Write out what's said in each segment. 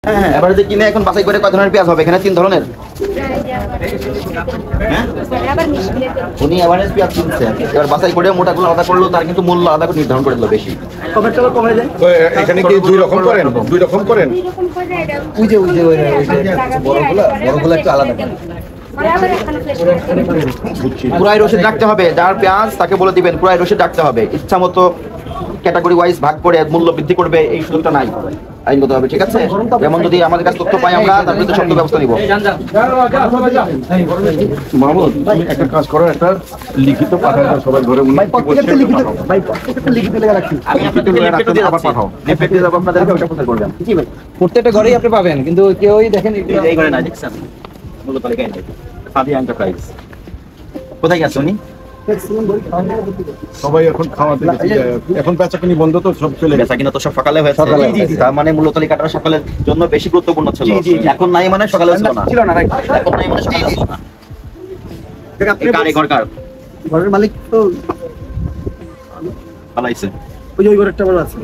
হ্যাঁ এভারেজে কিনে এখন বাছাই করে কয় ধরনের পেঁয়াজ হবে? এখানে 3 ধরনের। উনি এভারেজ পেঁয়াজ কিনছেন, এবার বাছাই করে মোটাগুলো আলাদা করলো, তার কিন্তু মূল্য আলাদা করে নির্ধারণ করে দিল বেশি। কমে যায়। এখানে কি 2 রকম করেন? 2 রকম করেন? ওই যে বড়গুলো একটু আলাদা করেন। পুরাই রসিদ রাখতে হবে, যার পেঁয়াজ তাকে বলে দিবেন পুরাই রসিদ রাখতে হবে। ইচ্ছা মতো ক্যাটাগরি ওয়াইজ ভাগ করে মূল্য বৃদ্ধি করবে এই সুযোগটা নাই আইনগত হবে, ঠিক আছে? যেমন যদি আমাদের কাছে তথ্য পাই আমরা তার বিরুদ্ধে শক্ত ব্যবস্থা নিব। মাহমুদ তুমি একটা কাজ করো, একটা লিখিত পাঠাও সবাই ঘরে মনে প্রত্যেকটা লিখিত লেখা রাখছি। আমি আপনাদের আবার পাঠাও এফএক্টে যাব আপনাদেরকে ওটা প্রচার করবেন। জি ভাই প্রত্যেকটা ঘরেই আপনি পাবেন, কিন্তু কেউই দেখেন এই ঘরে না, দেখছেন মূল্য তালিকায় নাই। ফাদি এন্টারপ্রাইজ কোথায় গেছে উনি? সবাই এখন খাওয়াতে গেছে, এখন বেচাকেনি বন্ধ তো সব চলে গেছে। বেচাকিনা তো সব সকালে হয়েছে। তার মানে মূল্য তালিকাটা সকালের জন্য বেশি গুরুত্বপূর্ণ ছিল। এখন নাই মানে সকালে ছিল না, এখন নাই মানে সকালে ছিল না। ঘরের মালিক তো পালাইছে, ওই ঘরেরটা বড় আছে।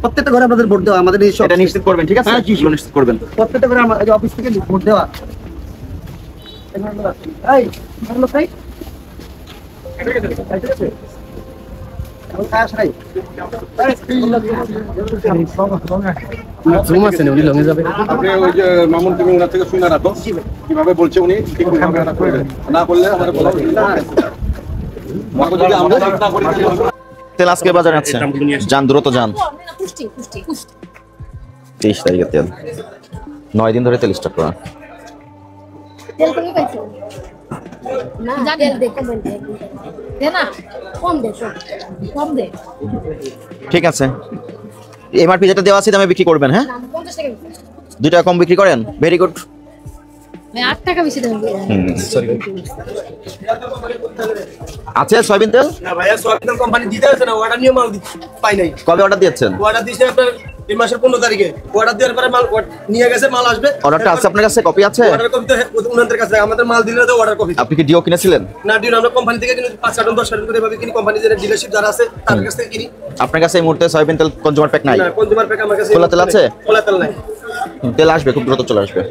প্রত্যেকটা ঘরে আপনাদের ভোট দেওয়া, আমাদের এটা নিশ্চিত করবেন, ঠিক আছে? নিশ্চিত করবেন প্রত্যেকটা ঘরে আমাদের অফিস থেকে ভোট দেওয়া। আপনি ওই যে মামুন তুমি ওনার থেকে শুনে রাখো কিভাবে বলছে উনি, ঠিকভাবে না করলে আমাদের বলা তেল আজকে বাজারে আছে, যান দ্রুত যান। 23 তারিখে তেল 9 দিন ধরে তেল স্টক করা। তেল কমে পাইছো না, তেল দে কমে দে না, কম দে ঠিক আছে, এমআরপি যেটা দেওয়া আছে দামে বিক্রি করবেন। হ্যাঁ 50 টাকা 2 টাকা কম বিক্রি করেন, ভেরি গুড। আমি 8 টাকা বেশি দেব। সরি আছে সয়াবিন তেল? না ভাইয়া, সয়াবিন তেল কোম্পানি দিতে আছে না, অর্ডার নিয়ে মাল পাই নাই। কবে অর্ডার দিয়েছেন? অর্ডার দিয়েছে আপনার এই মাসের 15 তারিখে। অর্ডার দেওয়ার পরে মাল নিয়ে গেছে, মাল আসবে। অর্ডারটা আছে আপনার কাছে? কপি আছে? অর্ডার কপি তো ওনাদের কাছে, আমাদের মাল দিলে তো অর্ডার কপি। আপনি কি ডিও কিনেছিলেন? না, ডিও আমরা কোম্পানি থেকে কিনি, 5 কার্টন 10 কার্টন করে ভাবে কিনি, কোম্পানি যে ডিলারশিপ যারা আছে তার কাছ থেকে কিনি। আপনার কাছে এই মুহূর্তে সয়াবিন তেল কনজিউমার প্যাক নাই? না, কনজিউমার প্যাক আমার কাছে। খোলা তেল আছে? খোলা তেল নাই। তেল আসবে, খুব দ্রুত চলে আসবে।